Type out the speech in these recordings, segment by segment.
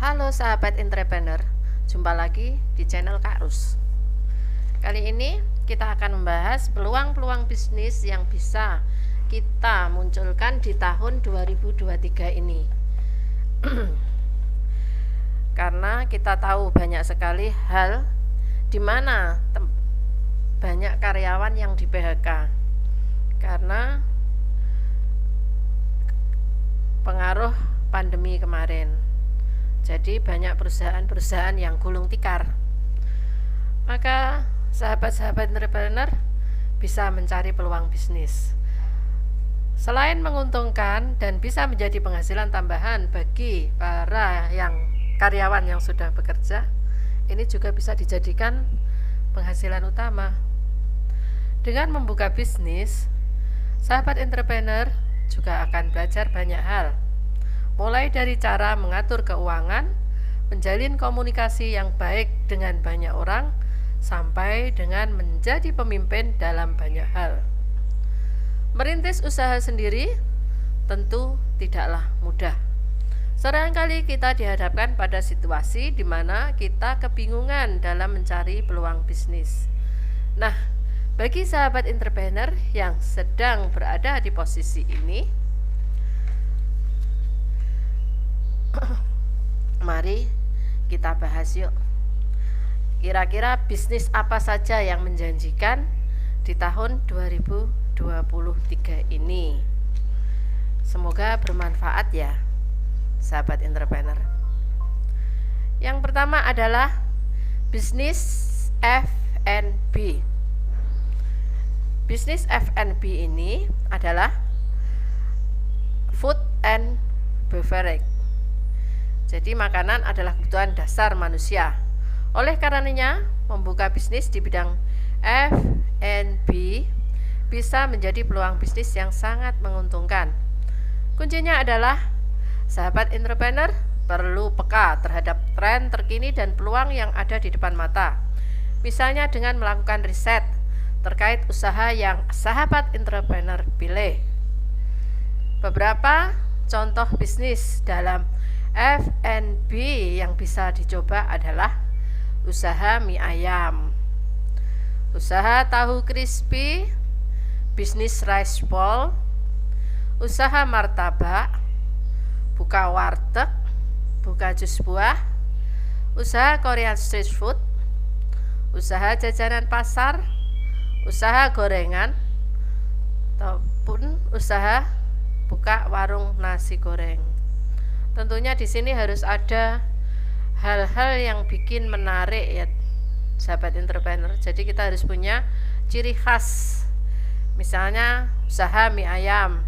Halo sahabat entrepreneur, jumpa lagi di channel Kak Rus. Kali ini kita akan membahas peluang-peluang bisnis yang bisa kita munculkan di tahun 2023 ini. Karena kita tahu banyak sekali hal di mana banyak karyawan yang di PHK karena pengaruh pandemi kemarin. Jadi banyak perusahaan-perusahaan yang gulung tikar. Maka sahabat-sahabat entrepreneur bisa mencari peluang bisnis. Selain menguntungkan dan bisa menjadi penghasilan tambahan bagi para karyawan yang sudah bekerja, ini juga bisa dijadikan penghasilan utama. Dengan membuka bisnis, sahabat entrepreneur juga akan belajar banyak hal. Mulai dari cara mengatur keuangan, menjalin komunikasi yang baik dengan banyak orang, sampai dengan menjadi pemimpin dalam banyak hal. Merintis usaha sendiri tentu tidaklah mudah. Seringkali kita dihadapkan pada situasi di mana kita kebingungan dalam mencari peluang bisnis. Nah, bagi sahabat entrepreneur yang sedang berada di posisi ini, mari kita bahas yuk. Kira-kira bisnis apa saja yang menjanjikan di tahun 2023 ini. Semoga bermanfaat ya, sahabat entrepreneur. Yang pertama adalah bisnis F&B. Bisnis F&B ini adalah food and beverage. Jadi makanan adalah kebutuhan dasar manusia. Oleh karenanya, membuka bisnis di bidang F&B bisa menjadi peluang bisnis yang sangat menguntungkan. Kuncinya adalah sahabat entrepreneur perlu peka terhadap tren terkini dan peluang yang ada di depan mata. Misalnya dengan melakukan riset terkait usaha yang sahabat entrepreneur pilih. Beberapa contoh bisnis dalam F&B yang bisa dicoba adalah usaha mie ayam, usaha tahu crispy, bisnis rice bowl, usaha martabak, buka warteg, buka jus buah, usaha Korean street food, usaha jajanan pasar, usaha gorengan, ataupun usaha buka warung nasi goreng. Tentunya di sini harus ada hal-hal yang bikin menarik ya, sahabat entrepreneur. Jadi kita harus punya ciri khas. Misalnya usaha mie ayam.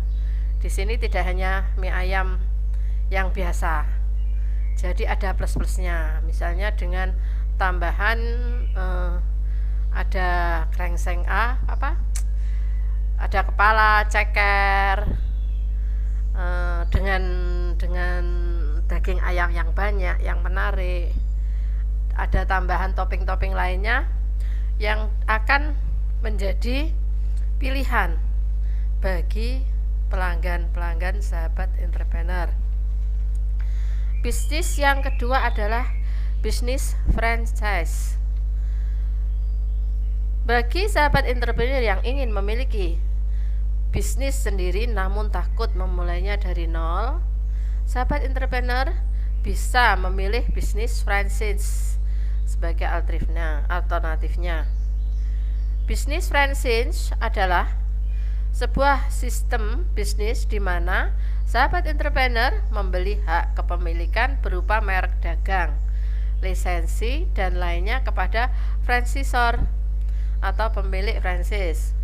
Di sini tidak hanya mie ayam yang biasa. Jadi ada plus-plusnya. Misalnya dengan tambahan ada krengseng ada kepala ceker, dengan daging ayam yang banyak, yang menarik. Ada tambahan topping-topping lainnya yang akan menjadi pilihan bagi pelanggan-pelanggan sahabat entrepreneur. Bisnis yang kedua adalah bisnis franchise. Bagi sahabat entrepreneur yang ingin memiliki bisnis sendiri namun takut memulainya dari nol, sahabat entrepreneur bisa memilih bisnis franchise sebagai alternatifnya. Bisnis franchise adalah sebuah sistem bisnis di mana sahabat entrepreneur membeli hak kepemilikan berupa merek dagang, lisensi, dan lainnya kepada franchisor atau pemilik franchise.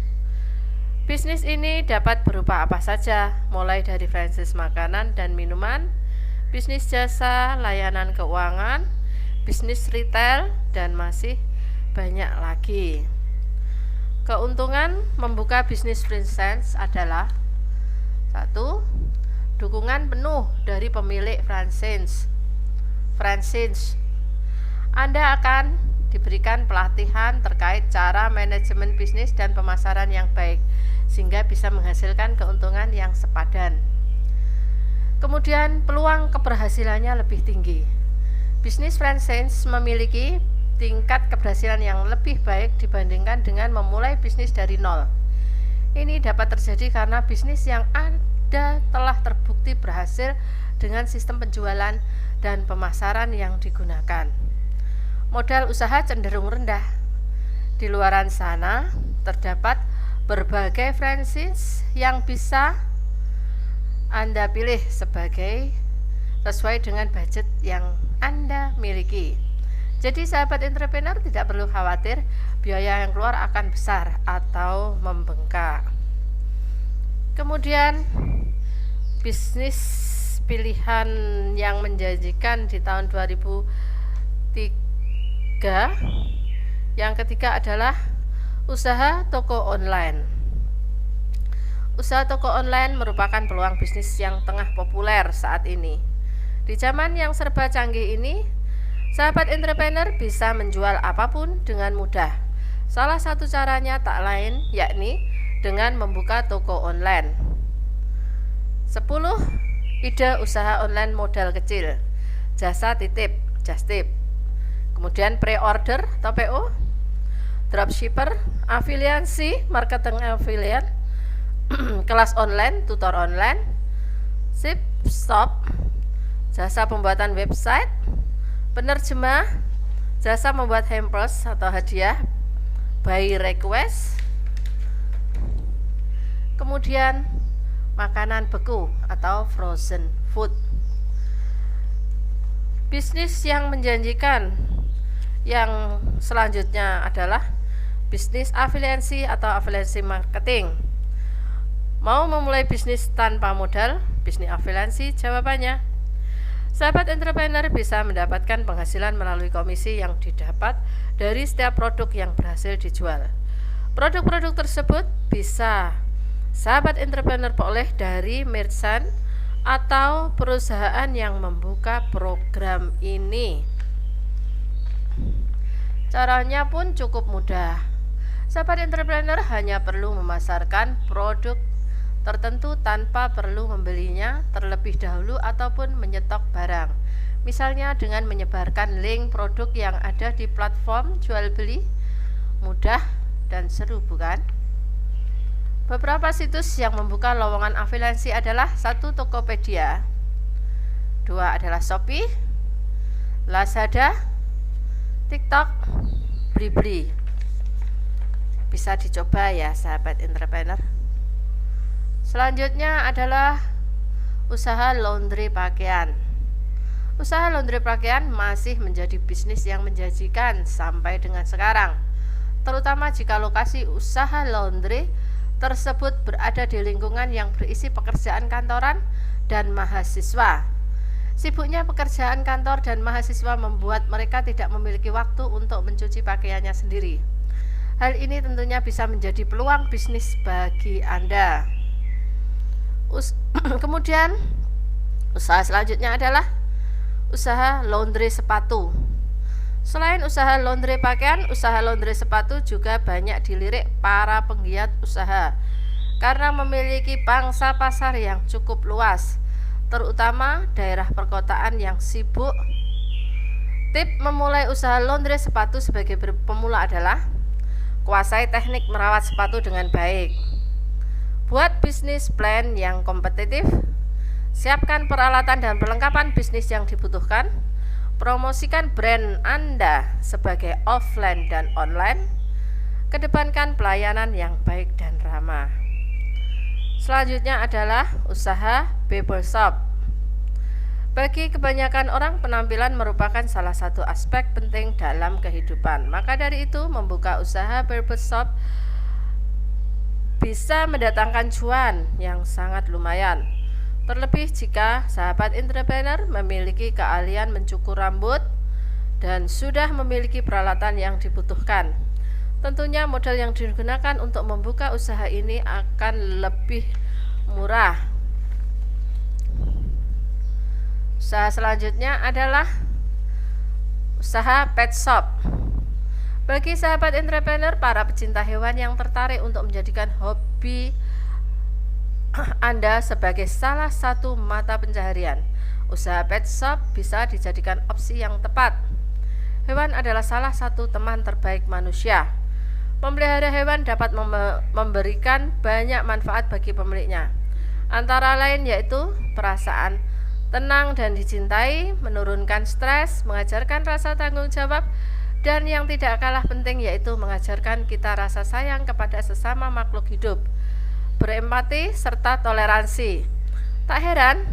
Bisnis ini dapat berupa apa saja, mulai dari franchise makanan dan minuman, bisnis jasa, layanan keuangan, bisnis retail, dan masih banyak lagi. Keuntungan membuka bisnis franchise adalah: 1. Dukungan penuh dari pemilik franchise. Anda akan diberikan pelatihan terkait cara manajemen bisnis dan pemasaran yang baik, sehingga bisa menghasilkan keuntungan yang sepadan. Kemudian peluang keberhasilannya lebih tinggi. Bisnis franchise memiliki tingkat keberhasilan yang lebih baik dibandingkan dengan memulai bisnis dari nol. Ini dapat terjadi karena bisnis yang ada telah terbukti berhasil dengan sistem penjualan dan pemasaran yang digunakan. Modal usaha cenderung rendah. Di luaran sana terdapat berbagai franchise yang bisa Anda pilih sesuai dengan budget yang Anda miliki. Jadi sahabat entrepreneur tidak perlu khawatir biaya yang keluar akan besar atau membengkak. Kemudian bisnis pilihan yang menjanjikan di tahun 2003. Yang ketiga adalah usaha toko online. Usaha toko online merupakan peluang bisnis yang tengah populer saat ini. Di zaman yang serba canggih ini, sahabat entrepreneur bisa menjual apapun dengan mudah. Salah satu caranya tak lain yakni dengan membuka toko online. 10 ide usaha online modal kecil. Jasa titip, just tip. Kemudian pre-order atau PO, dropshipper, afiliasi, marketing affiliate, kelas online, tutor online, ship stop, jasa pembuatan website, penerjemah, jasa membuat hampers atau hadiah, buy request, kemudian makanan beku atau frozen food. Bisnis yang menjanjikan yang selanjutnya adalah bisnis afiliasi atau afiliasi marketing. Mau memulai bisnis tanpa modal, bisnis afiliasi? Jawabannya, sahabat entrepreneur bisa mendapatkan penghasilan melalui komisi yang didapat dari setiap produk yang berhasil dijual. Produk-produk tersebut bisa sahabat entrepreneur peroleh dari merchant atau perusahaan yang membuka program ini. Caranya pun cukup mudah. Sahabat entrepreneur hanya perlu memasarkan produk tertentu tanpa perlu membelinya terlebih dahulu ataupun menyetok barang. Misalnya dengan menyebarkan link produk yang ada di platform jual beli. Mudah dan seru, bukan? Beberapa situs yang membuka lowongan afiliasi adalah 1. Tokopedia, 2 adalah Shopee, Lazada, TikTok, Blibli. Bisa dicoba ya sahabat entrepreneur. Selanjutnya adalah usaha laundry pakaian. Usaha laundry pakaian masih menjadi bisnis yang menjanjikan sampai dengan sekarang, terutama jika lokasi usaha laundry tersebut berada di lingkungan yang berisi pekerjaan kantoran dan mahasiswa. Sibuknya pekerjaan kantor dan mahasiswa membuat mereka tidak memiliki waktu untuk mencuci pakaiannya sendiri. Hal ini tentunya bisa menjadi peluang bisnis bagi Anda. Kemudian usaha selanjutnya adalah usaha laundry sepatu. Selain usaha laundry pakaian, usaha laundry sepatu juga banyak dilirik para penggiat usaha karena memiliki pangsa pasar yang cukup luas, terutama daerah perkotaan yang sibuk. Tip memulai usaha laundry sepatu sebagai pemula adalah kuasai teknik merawat sepatu dengan baik. Buat bisnis plan yang kompetitif, siapkan peralatan dan perlengkapan bisnis yang dibutuhkan, promosikan brand Anda sebagai offline dan online, kedepankan pelayanan yang baik dan ramah. Selanjutnya adalah usaha barbershop. Bagi kebanyakan orang, penampilan merupakan salah satu aspek penting dalam kehidupan. Maka dari itu, membuka usaha barbershop bisa mendatangkan cuan yang sangat lumayan. Terlebih jika sahabat entrepreneur memiliki keahlian mencukur rambut dan sudah memiliki peralatan yang dibutuhkan. Tentunya modal yang digunakan untuk membuka usaha ini akan lebih murah. Usaha selanjutnya adalah usaha pet shop. Bagi sahabat entrepreneur, para pecinta hewan yang tertarik untuk menjadikan hobi Anda sebagai salah satu mata pencaharian, Usaha pet shop bisa dijadikan opsi yang tepat. Hewan adalah salah satu teman terbaik manusia. Memelihara hewan dapat memberikan banyak manfaat bagi pemiliknya. Antara lain yaitu perasaan tenang dan dicintai, menurunkan stres, mengajarkan rasa tanggung jawab, dan yang tidak kalah penting yaitu mengajarkan kita rasa sayang kepada sesama makhluk hidup, berempati, serta toleransi. Tak heran,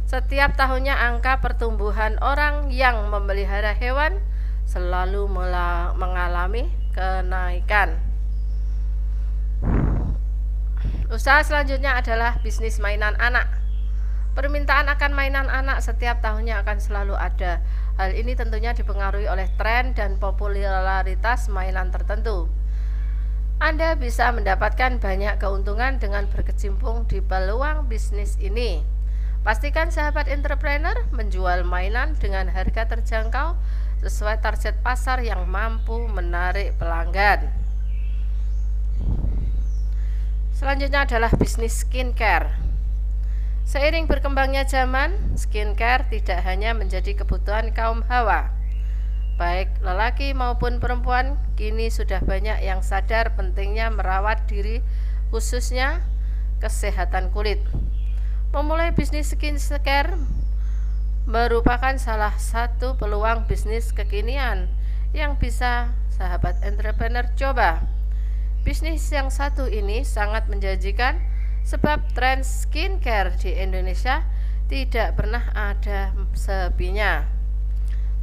setiap tahunnya angka pertumbuhan orang yang memelihara hewan selalu mengalami kenaikan. Usaha selanjutnya adalah bisnis mainan anak. Permintaan akan mainan anak setiap tahunnya akan selalu ada. Hal ini tentunya dipengaruhi oleh tren dan popularitas mainan tertentu. Anda bisa mendapatkan banyak keuntungan dengan berkecimpung di peluang bisnis ini. Pastikan sahabat entrepreneur menjual mainan dengan harga terjangkau sesuai target pasar yang mampu menarik pelanggan. Selanjutnya adalah bisnis skincare. Seiring berkembangnya zaman, skincare tidak hanya menjadi kebutuhan kaum hawa. Baik lelaki maupun perempuan kini sudah banyak yang sadar pentingnya merawat diri, khususnya kesehatan kulit. Memulai bisnis skincare merupakan salah satu peluang bisnis kekinian yang bisa sahabat entrepreneur coba. Bisnis yang satu ini sangat menjanjikan sebab tren skincare di Indonesia tidak pernah ada sepinya.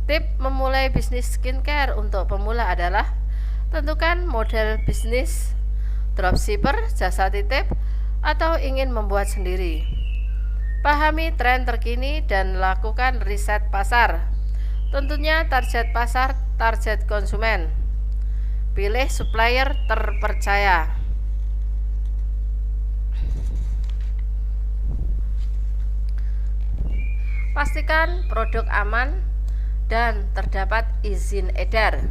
Tip memulai bisnis skincare untuk pemula adalah tentukan model bisnis, dropshipper, jasa titip, atau ingin membuat sendiri. Pahami tren terkini dan lakukan riset pasar. Tentunya target pasar, target konsumen. Pilih supplier terpercaya. Pastikan produk aman dan terdapat izin edar.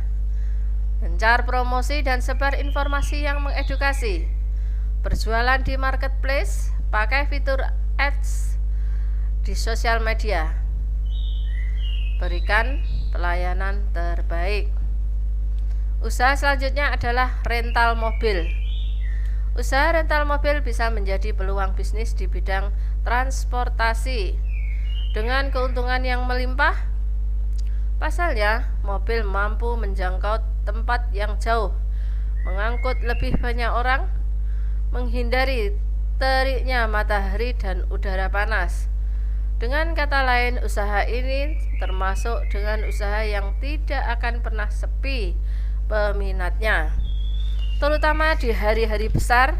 Gencar promosi dan sebar informasi yang mengedukasi. Berjualan di marketplace, pakai fitur ads di sosial media. Berikan pelayanan terbaik. Usaha selanjutnya adalah rental mobil. Usaha rental mobil bisa menjadi peluang bisnis di bidang transportasi dengan keuntungan yang melimpah. Pasalnya, mobil mampu menjangkau tempat yang jauh, mengangkut lebih banyak orang, menghindari teriknya matahari dan udara panas. Dengan kata lain, usaha ini termasuk dengan usaha yang tidak akan pernah sepi peminatnya, terutama di hari-hari besar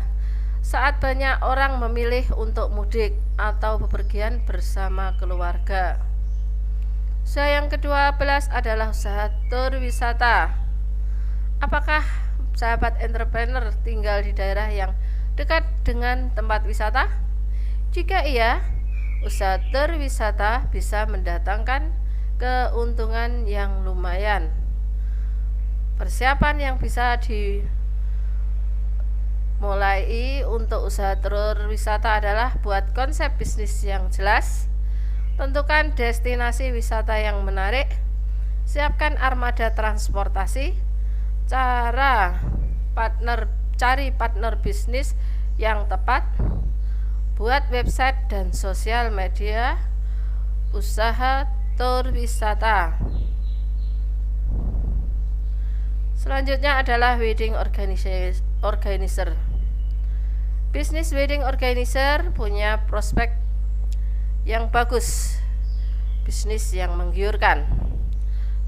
saat banyak orang memilih untuk mudik atau bepergian bersama keluarga. Usaha yang ke-12 adalah usaha tur wisata. Apakah sahabat entrepreneur tinggal di daerah yang dekat dengan tempat wisata? Jika iya, usaha tur wisata bisa mendatangkan keuntungan yang lumayan. Persiapan yang bisa dimulai untuk usaha tur wisata adalah buat konsep bisnis yang jelas, tentukan destinasi wisata yang menarik, siapkan armada transportasi, cari partner bisnis yang tepat, buat website dan sosial media usaha tur wisata. Selanjutnya adalah wedding organizer. Bisnis wedding organizer punya prospek yang bagus, bisnis yang menggiurkan.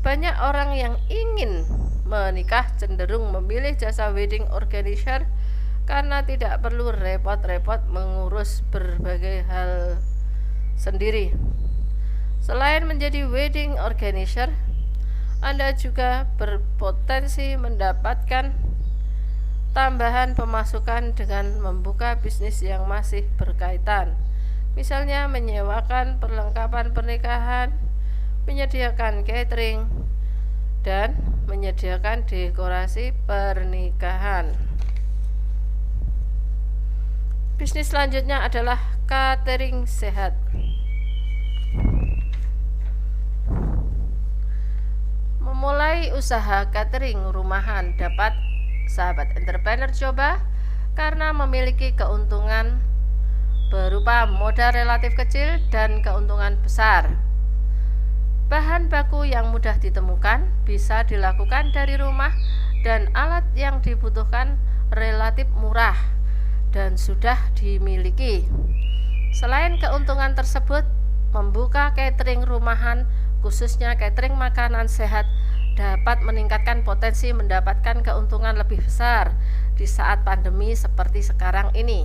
Banyak orang yang ingin menikah cenderung memilih jasa wedding organizer karena tidak perlu repot-repot mengurus berbagai hal sendiri. Selain menjadi wedding organizer, Anda juga berpotensi mendapatkan tambahan pemasukan dengan membuka bisnis yang masih berkaitan. Misalnya menyewakan perlengkapan pernikahan, menyediakan catering, dan menyediakan dekorasi pernikahan. Bisnis selanjutnya adalah catering sehat. usaha catering rumahan dapat sahabat entrepreneur coba karena memiliki keuntungan berupa modal relatif kecil dan keuntungan besar. Bahan baku yang mudah ditemukan, bisa dilakukan dari rumah, dan alat yang dibutuhkan relatif murah dan sudah dimiliki. Selain keuntungan tersebut, membuka catering rumahan, khususnya catering makanan sehat, dapat meningkatkan potensi mendapatkan keuntungan lebih besar di saat pandemi seperti sekarang ini,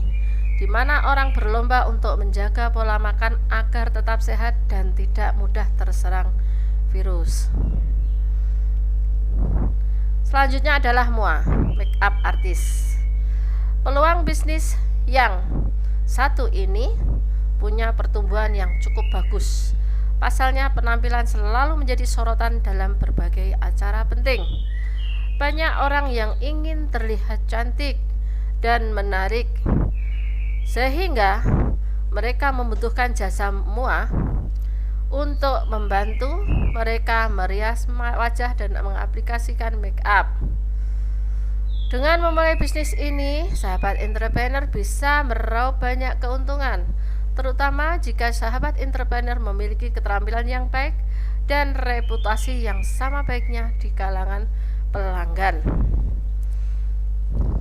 di mana orang berlomba untuk menjaga pola makan agar tetap sehat dan tidak mudah terserang virus. Selanjutnya adalah MUA, make up artist. Peluang bisnis yang satu ini punya pertumbuhan yang cukup bagus. Pasalnya penampilan selalu menjadi sorotan dalam berbagai acara penting. Banyak orang yang ingin terlihat cantik dan menarik, sehingga mereka membutuhkan jasa MUA untuk membantu mereka merias wajah dan mengaplikasikan make up. Dengan memulai bisnis ini, sahabat entrepreneur bisa meraup banyak keuntungan, terutama jika sahabat entrepreneur memiliki keterampilan yang baik dan reputasi yang sama baiknya di kalangan pelanggan.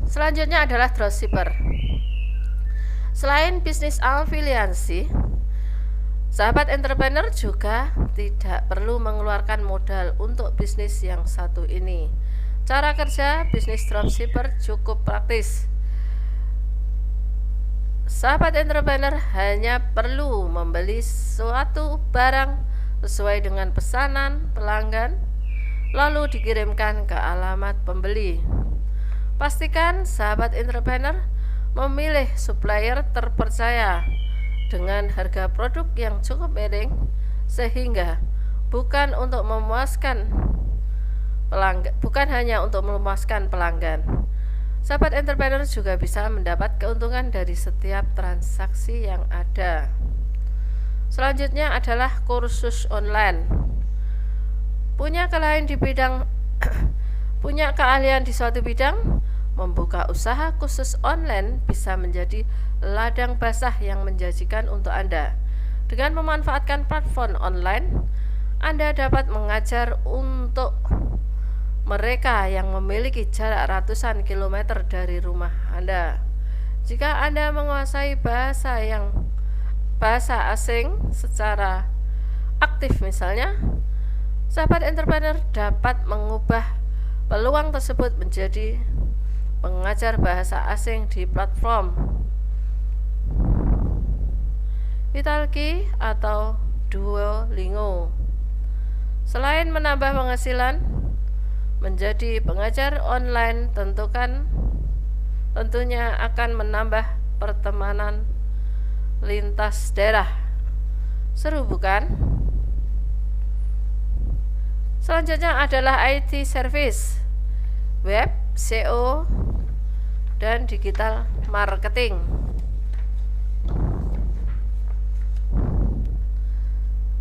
Selanjutnya adalah dropshipper. Selain bisnis afiliasi, sahabat entrepreneur juga tidak perlu mengeluarkan modal untuk bisnis yang satu ini. Cara kerja bisnis dropshipper cukup praktis. Sahabat entrepreneur hanya perlu membeli suatu barang sesuai dengan pesanan pelanggan, lalu dikirimkan ke alamat pembeli. Pastikan sahabat entrepreneur memilih supplier terpercaya dengan harga produk yang cukup miring, sehingga bukan hanya untuk memuaskan pelanggan. Sahabat entrepreneur juga bisa mendapat keuntungan dari setiap transaksi yang ada. Selanjutnya adalah kursus online. Punya keahlian di suatu bidang, membuka usaha khusus online bisa menjadi ladang basah yang menjanjikan untuk Anda. Dengan memanfaatkan platform online, Anda dapat mengajar untuk mereka yang memiliki jarak ratusan kilometer dari rumah Anda. Jika Anda menguasai bahasa asing secara aktif misalnya, sahabat entrepreneur dapat mengubah peluang tersebut menjadi pengajar bahasa asing di platform Italki atau Duolingo. Selain menambah penghasilan, menjadi pengajar online tentunya akan menambah pertemanan lintas daerah. Seru bukan? Selanjutnya adalah IT service, web, SEO, dan digital marketing.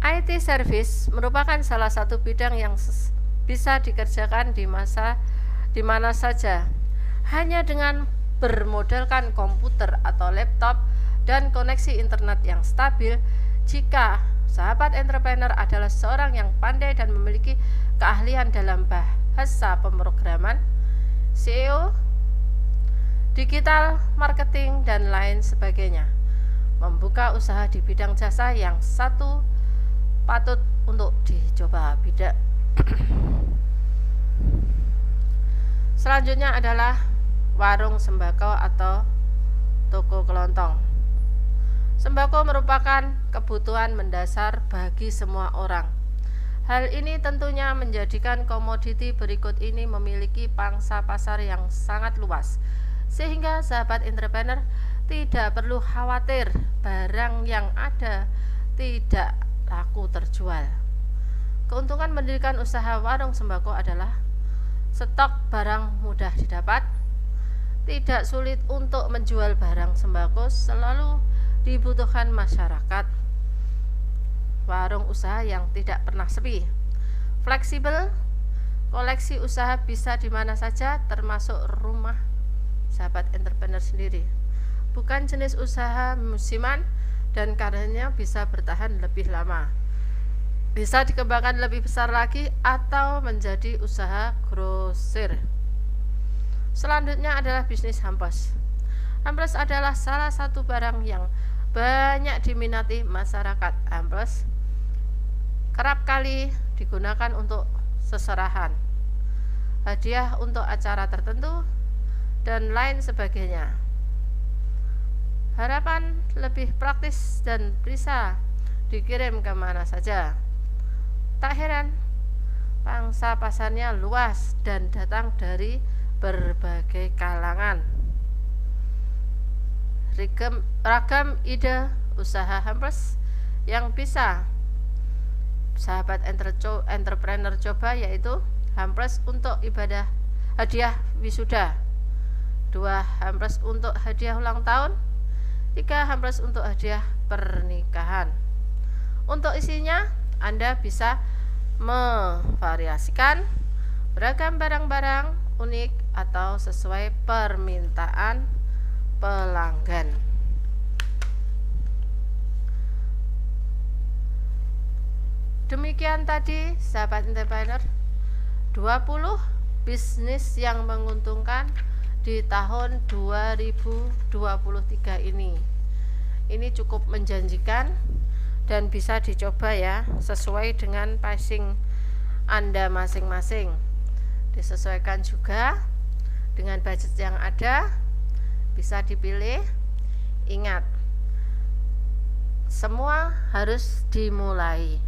IT service merupakan salah satu bidang yang bisa dikerjakan di mana saja, hanya dengan bermodalkan komputer atau laptop dan koneksi internet yang stabil. Jika sahabat entrepreneur adalah seorang yang pandai dan memiliki keahlian dalam bahasa pemrograman, SEO, digital marketing, dan lain sebagainya, membuka usaha di bidang jasa yang satu patut untuk dicoba. Selanjutnya adalah warung sembako atau toko kelontong. Sembako merupakan kebutuhan mendasar bagi semua orang. Hal ini tentunya menjadikan komoditi berikut ini memiliki pangsa pasar yang sangat luas, sehingga sahabat entrepreneur tidak perlu khawatir barang yang ada tidak laku terjual. Keuntungan mendirikan usaha warung sembako adalah stok barang mudah didapat, tidak sulit untuk menjual barang sembako, selalu dibutuhkan masyarakat. Warung usaha yang tidak pernah sepi, fleksibel, Koleksi usaha bisa di mana saja, termasuk rumah sahabat entrepreneur sendiri. Bukan jenis usaha musiman dan karenanya bisa bertahan lebih lama. Bisa dikembangkan lebih besar lagi atau menjadi usaha grosir. Selanjutnya adalah bisnis hampers. Hampers adalah salah satu barang yang banyak diminati masyarakat. Hampers kerap kali digunakan untuk seserahan, hadiah untuk acara tertentu, dan lain sebagainya. Harapan lebih praktis dan bisa dikirim kemana saja. Tak heran, pangsa pasarnya luas dan datang dari berbagai kalangan. Ragam ide usaha hampers yang bisa sahabat entrepreneur coba, yaitu hampers untuk ibadah hadiah wisuda, 2 hampers untuk hadiah ulang tahun, 3 hampers untuk hadiah pernikahan. Untuk isinya Anda bisa memvariasikan beragam barang-barang unik atau sesuai permintaan pelanggan. Demikian tadi sahabat entrepreneur, 20 bisnis yang menguntungkan di tahun 2023 ini. Ini cukup menjanjikan dan bisa dicoba ya, sesuai dengan passing Anda masing-masing. Disesuaikan juga dengan budget yang ada, bisa dipilih. Ingat, semua harus dimulai.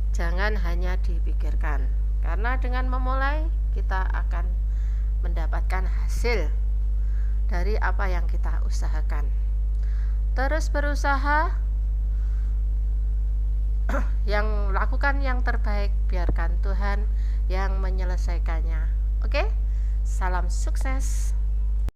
Jangan hanya dipikirkan, karena dengan memulai kita akan mendapatkan hasil dari apa yang kita usahakan. Terus berusaha, yang lakukan yang terbaik, biarkan Tuhan yang menyelesaikannya. Oke, salam sukses.